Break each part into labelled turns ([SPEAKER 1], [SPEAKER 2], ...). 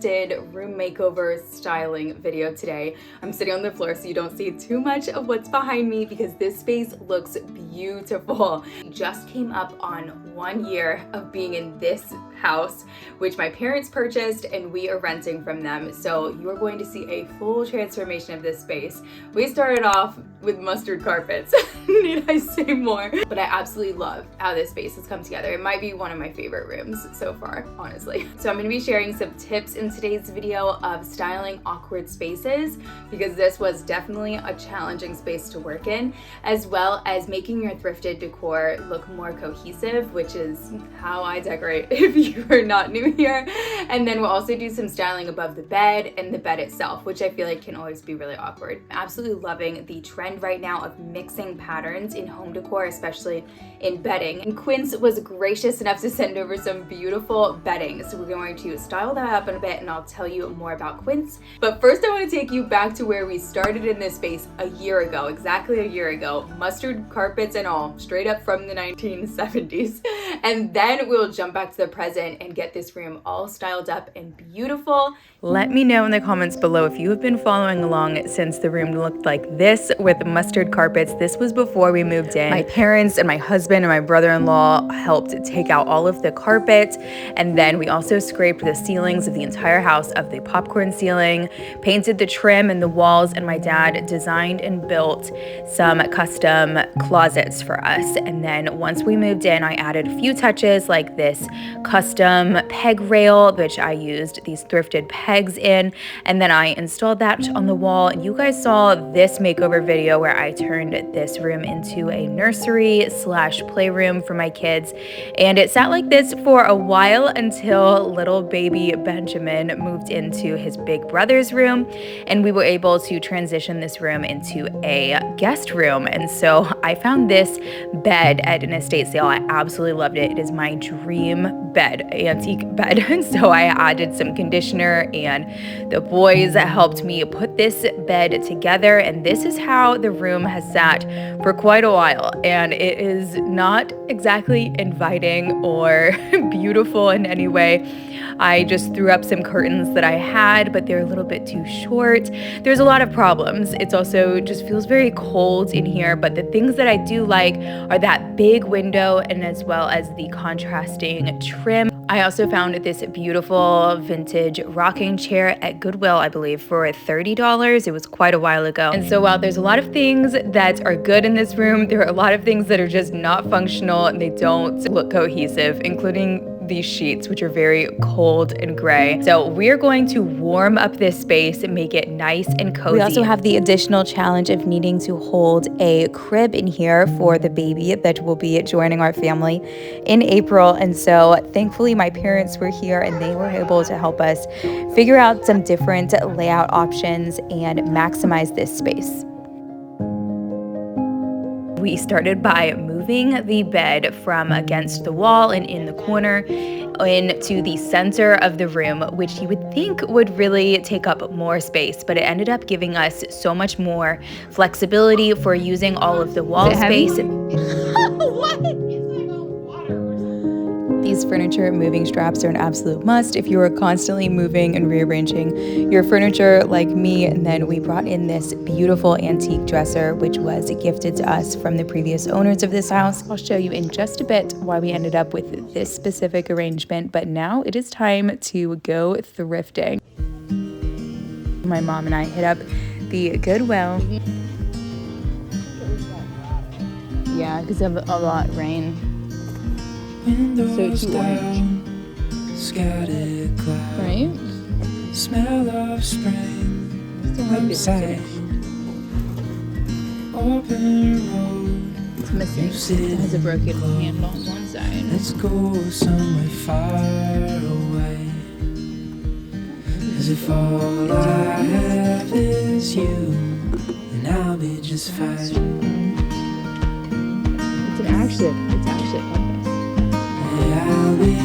[SPEAKER 1] thrifted room makeover styling video today. I'm sitting on the floor so you don't see too much of what's behind me because this space looks beautiful. Just came up on 1 year of being in this house, which my parents purchased and we are renting from them. So you are going to see a full transformation of this space. We started off with mustard carpets. Need I say more? But I absolutely love how this space has come together. It might be one of my favorite rooms so far, honestly. So I'm going to be sharing some tips in today's video of styling awkward spaces, because this was definitely a challenging space to work in, as well as making your thrifted decor look more cohesive, which is how I decorate if you are not new here. And then we'll also do some styling above the bed and the bed itself, which I feel like can always be really awkward. I'm absolutely loving the trend right now of mixing patterns in home decor, especially in bedding. And Quince was gracious enough to send over some beautiful bedding. So we're going to style that up in a bit and I'll tell you more about Quince. But first I want to take you back to where we started in this space a year ago, exactly a year ago, mustard carpets and all, straight up from the 1970s. And then we'll jump back to the present and get this room all styled up and beautiful. Let me know in the comments below if you have been following along since the room looked like this with mustard carpets. This was before we moved in. My parents and my husband and my brother-in-law helped take out all of the carpet, and then we also scraped the ceilings of the entire house of the popcorn ceiling, painted the trim and the walls, and my dad designed and built some custom closets for us. And then once we moved in, I added a few touches like this custom peg rail, which I used these thrifted pegs in, and then I installed that on the wall. And you guys saw this makeover video where I turned this room into a nursery slash playroom for my kids, and it sat like this for a while until little baby Benjamin moved into his big brother's room, and we were able to transition this room into a guest room. And so I found this bed at an estate sale. I absolutely loved it. It is my dream bed, antique bed. And so I added some conditioner and the boys helped me put this bed together, and this is how the room has sat for quite a while. And it is not exactly inviting or beautiful in any way. I just threw up some curtains that I had, but they're a little bit too short. There's a lot of problems. It's also just feels very cold in here, but the things that I do like are that big window and as well as the contrasting trim. I also found this beautiful vintage rocking chair at Goodwill, I believe, for $30. It was quite a while ago. And so while there's a lot of things that are good in this room, there are a lot of things that are just not functional and they don't look cohesive, including these sheets, which are very cold and gray. So we're going to warm up this space and make it nice and cozy. We also have the additional challenge of needing to hold a crib in here for the baby that will be joining our family in April. And so thankfully my parents were here and they were able to help us figure out some different layout options and maximize this space. We started by moving the bed from against the wall and in the corner into the center of the room, which you would think would really take up more space, but it ended up giving us so much more flexibility for using all of the wall space. What? These furniture moving straps are an absolute must if you are constantly moving and rearranging your furniture like me. And then we brought in this beautiful antique dresser, which was gifted to us from the previous owners of this house. I'll show you in just a bit why we ended up with this specific arrangement, but now it is time to go thrifting. My mom and I hit up the Goodwill. Yeah, because of a lot of rain. So too orange, right? Smell of spring outside. Open road. It's missing. It has a broken handle on one side. Let's go somewhere far away. As if all I have is you, and I'll be just fine. It's an action. It's action. I'll be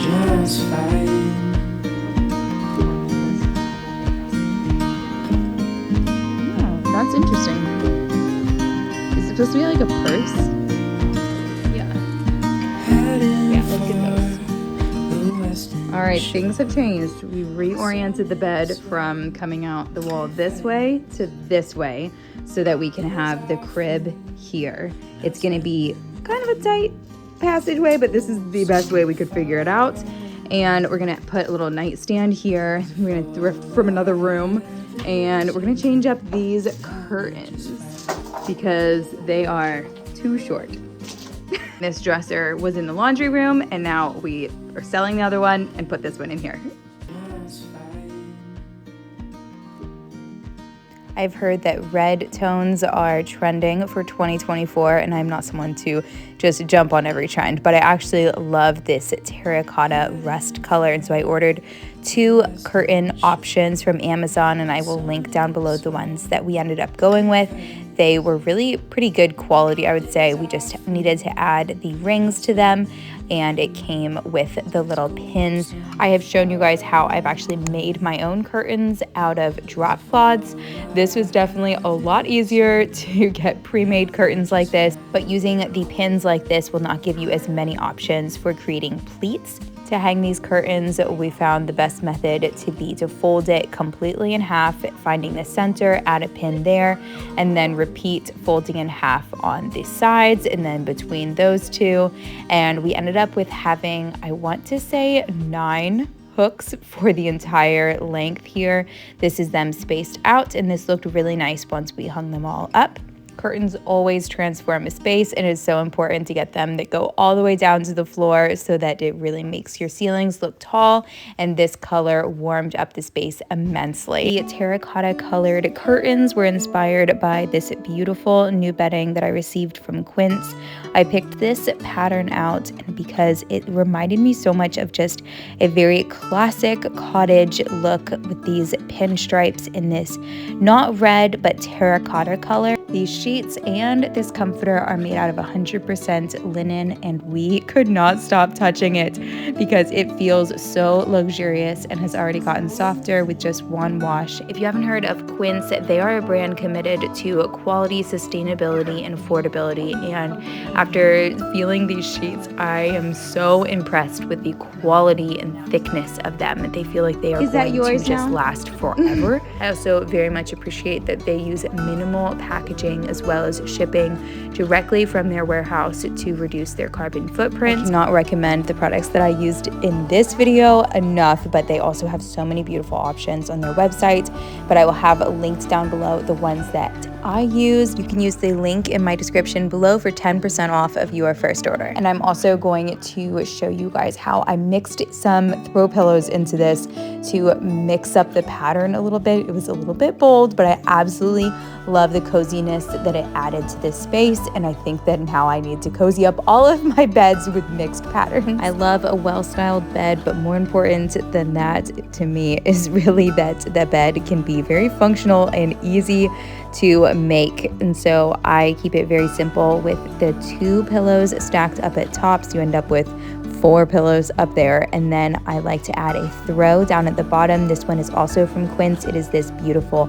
[SPEAKER 1] just fine. Oh, that's interesting. Is it supposed to be like a purse? Yeah. Yeah, let's get those. All right, things have changed. We reoriented the bed from coming out the wall this way to this way so that we can have the crib here. It's gonna be kind of a tight passageway, but this is the best way we could figure it out. And we're gonna put a little nightstand here. We're gonna thrift from another room, and we're gonna change up these curtains because they are too short. This dresser was in the laundry room, and now we are selling the other one and put this one in here. I've heard that red tones are trending for 2024, and I'm not someone to just jump on every trend, but I actually love this terracotta rust color, and so I ordered 2 curtain options from Amazon, and I will link down below the ones that we ended up going with. They were really pretty good quality, I would say. We just needed to add the rings to them, and it came with the little pins. I have shown you guys how I've actually made my own curtains out of drop cloths. This was definitely a lot easier to get pre-made curtains like this, but using the pins like this will not give you as many options for creating pleats. To hang these curtains, we found the best method to be to fold it completely in half, finding the center, add a pin there, and then repeat folding in half on the sides and then between those two. And we ended up with having, I want to say, 9 hooks for the entire length here. This is them spaced out, and this looked really nice once we hung them all up. Curtains always transform a space, and it is so important to get them that go all the way down to the floor so that it really makes your ceilings look tall, and this color warmed up the space immensely. The terracotta colored curtains were inspired by this beautiful new bedding that I received from Quince. I picked this pattern out because it reminded me so much of just a very classic cottage look with these pinstripes in this not red but terracotta color. These sheets and this comforter are made out of 100% linen, and we could not stop touching it because it feels so luxurious and has already gotten softer with just one wash. If you haven't heard of Quince, they are a brand committed to quality, sustainability, and affordability, and after feeling these sheets, I am so impressed with the quality and thickness of them. They feel like they are going to just last forever. I also very much appreciate that they use minimal packaging as well as shipping directly from their warehouse to reduce their carbon footprint. I cannot recommend the products that I used in this video enough, but they also have so many beautiful options on their website. But I will have linked down below the ones that I used. You can use the link in my description below for 10% off of your first order. And I'm also going to show you guys how I mixed some throw pillows into this to mix up the pattern a little bit. It was a little bit bold, but I absolutely love the coziness that it added to this space, and I think that now I need to cozy up all of my beds with mixed patterns. I love a well-styled bed, but more important than that to me is really that the bed can be very functional and easy to make, and so I keep it very simple with the 2 pillows stacked up at top, so you end up with 4 pillows up there, and then I like to add a throw down at the bottom. This one is also from Quince. It is this beautiful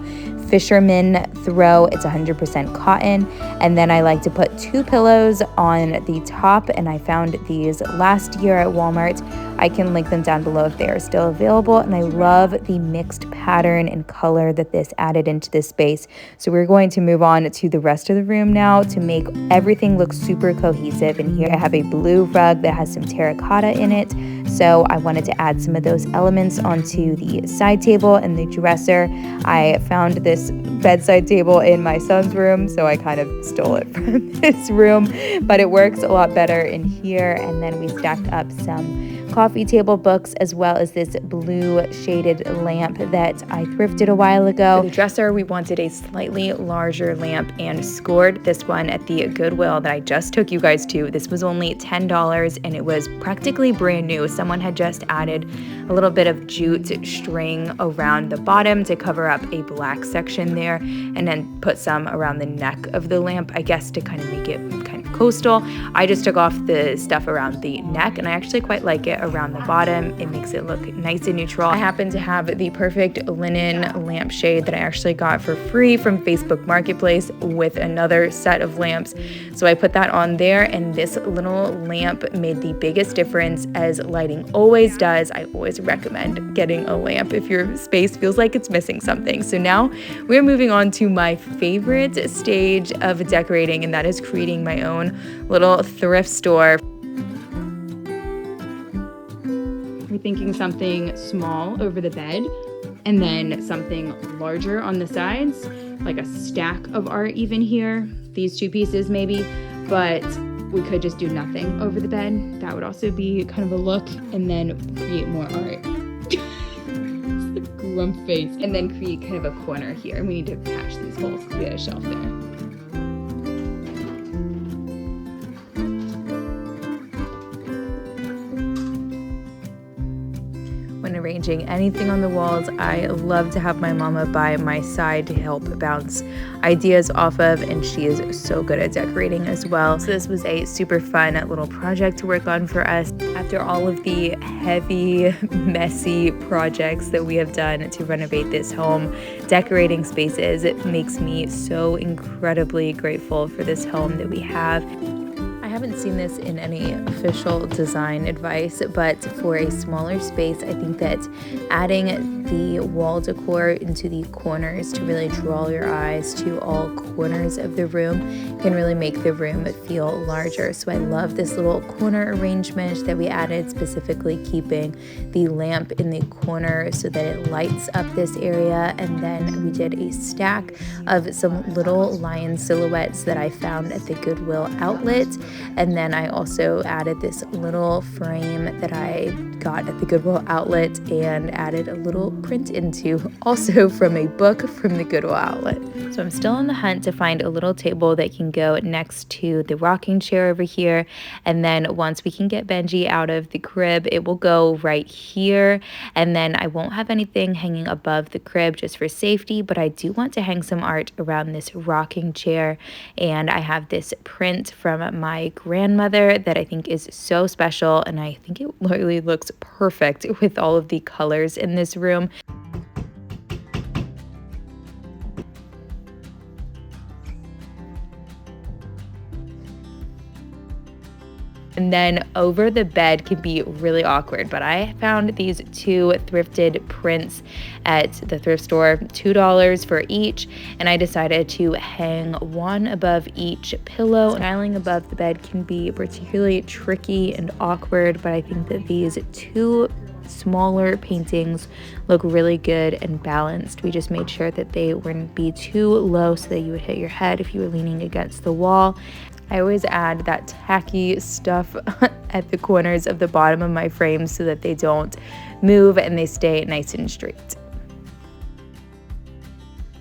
[SPEAKER 1] fisherman throw. It's 100% cotton, and then I like to put 2 pillows on the top, and I found these last year at Walmart. I can link them down below if they are still available, and I love the mixed pattern and color that this added into this space. So we're going to move on to the rest of the room now to make everything look super cohesive. And here I have a blue rug that has some terracotta in it, so I wanted to add some of those elements onto the side table and the dresser. I found this bedside table in my son's room, so I kind of stole it from this room, but it works a lot better in here. And then we stacked up some coffee table books as well as this blue shaded lamp that I thrifted a while ago. For the dresser, we wanted a slightly larger lamp and scored this one at the Goodwill that I just took you guys to. This was only $10 and it was practically brand new. Someone had just added a little bit of jute string around the bottom to cover up a black section there, and then put some around the neck of the lamp, I guess, to kind of make it kind of coastal. I just took off the stuff around the neck, and I actually quite like it around the bottom. It makes it look nice and neutral. I happen to have the perfect linen lampshade that I actually got for free from Facebook Marketplace with another set of lamps. So I put that on there, and this little lamp made the biggest difference, as lighting always does. I always recommend getting a lamp if your space feels like it's missing something. So now we're moving on to my favorite stage of decorating, and that is creating my own little thrift store. We're thinking something small over the bed, and then something larger on the sides, like a stack of art even here, these two pieces maybe, but we could just do nothing over the bed. That would also be kind of a look, and then create more art. Grump face. And then create kind of a corner here. We need to patch these holes because we had a shelf there. When arranging anything on the walls, I love to have my mama by my side to help bounce ideas off of, and she is so good at decorating as well. So this was a super fun little project to work on for us. After all of the heavy, messy projects that we have done to renovate this home, decorating spaces, it makes me so incredibly grateful for this home that we have. I haven't seen this in any official design advice, but for a smaller space, I think that adding the wall decor into the corners to really draw your eyes to all corners of the room can really make the room feel larger. So I love this little corner arrangement that we added, specifically keeping the lamp in the corner so that it lights up this area. And then we did a stack of some little lion silhouettes that I found at the Goodwill outlet. And then I also added this little frame that I got at the Goodwill outlet and added a little print into, also from a book from the Goodwill outlet. So I'm still on the hunt to find a little table that can go next to the rocking chair over here. And then once we can get Benji out of the crib, it will go right here. And then I won't have anything hanging above the crib just for safety, but I do want to hang some art around this rocking chair. And I have this print from my grandmother that I think is so special, and I think it literally looks perfect with all of the colors in this room. And then over the bed can be really awkward, but I found these two thrifted prints at the thrift store, $2 for each, and I decided to hang one above each pillow. Styling above the bed can be particularly tricky and awkward, but I think that these two smaller paintings look really good and balanced. We just made sure that they wouldn't be too low so that you would hit your head if you were leaning against the wall. I always add that tacky stuff at the corners of the bottom of my frames so that they don't move and they stay nice and straight.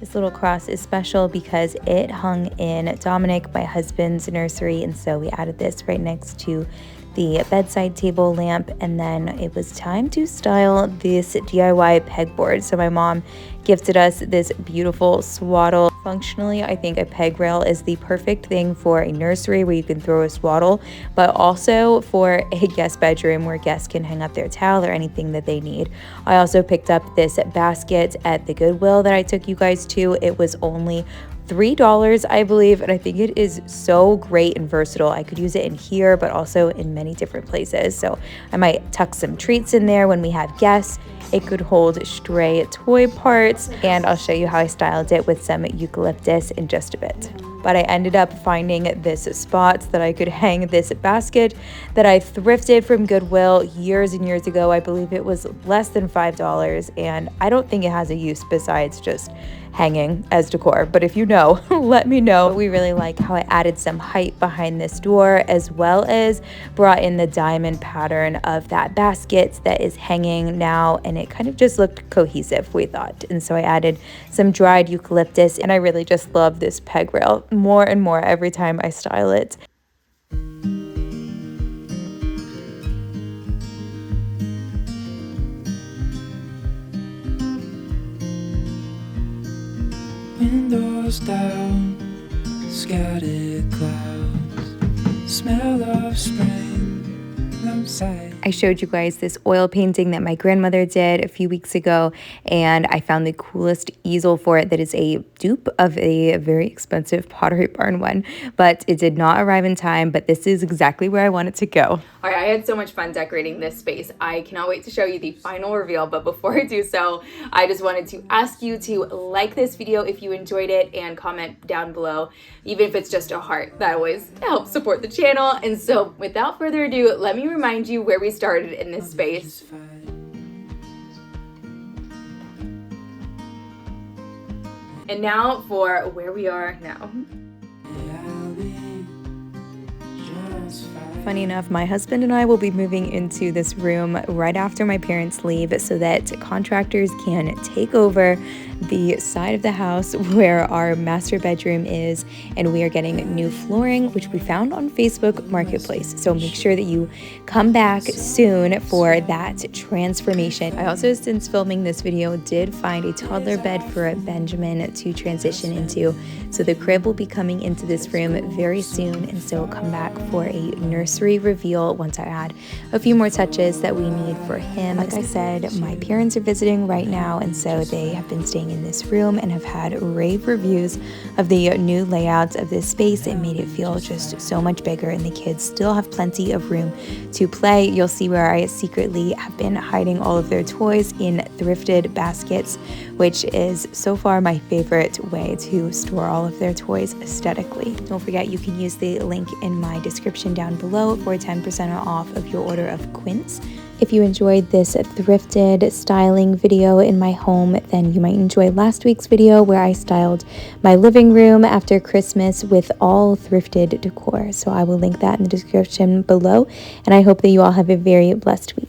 [SPEAKER 1] This little cross is special because it hung in Dominic, my husband's nursery, and so we added this right next to the bedside table lamp. And then it was time to style this DIY pegboard. So my mom gifted us this beautiful swaddle. Functionally, I think a peg rail is the perfect thing for a nursery where you can throw a swaddle, but also for a guest bedroom where guests can hang up their towel or anything that they need. I also picked up this basket at the Goodwill that I took you guys to. It was only $3, I believe, and I think it is so great and versatile. I could use it in here, but also in many different places. So I might tuck some treats in there when we have guests. It could hold stray toy parts, and I'll show you how I styled it with some eucalyptus in just a bit. But I ended up finding this spot that I could hang this basket that I thrifted from Goodwill years and years ago. I believe it was less than $5, and I don't think it has a use besides just hanging as decor, but if you know, let me know. We really like how I added some height behind this door, as well as brought in the diamond pattern of that basket that is hanging now, and it kind of just looked cohesive, we thought. And so I added some dried eucalyptus, and I really just love this peg rail more and more every time I style it.
[SPEAKER 2] Windows down, scattered clouds. smell of spring outside.
[SPEAKER 1] I showed you guys this oil painting that my grandmother did a few weeks ago, and I found the coolest easel for it that is a dupe of a very expensive Pottery Barn one, but it did not arrive in time, but this is exactly where I want it to go. All right, I had so much fun decorating this space. I cannot wait to show you the final reveal, but before I do so, I just wanted to ask you to like this video if you enjoyed it and comment down below, even if it's just a heart. That always helps support the channel. And so without further ado, let me remind you where we started in this space. And now for where we are now. Funny enough, my husband and I will be moving into this room right after my parents leave so that contractors can take over the side of the house where our master bedroom is, and we are getting new flooring, which we found on Facebook Marketplace. So make sure that you come back soon for that transformation. I also, since filming this video, did find a toddler bed for Benjamin to transition into. So the crib will be coming into this room very soon, and so come back for a nursery reveal once I add a few more touches that we need for him. Like I said, my parents are visiting right now, and so they have been staying in this room and have had rave reviews of the new layouts of this space. It made it feel just so much bigger, and the kids still have plenty of room to play. You'll see where I secretly have been hiding all of their toys in thrifted baskets, which is so far my favorite way to store all of their toys aesthetically. Don't forget, you can use the link in my description down below for 10% off of your order of quints. If you enjoyed this thrifted styling video in my home, then you might enjoy last week's video where I styled my living room after Christmas with all thrifted decor. So I will link that in the description below, and I hope that you all have a very blessed week.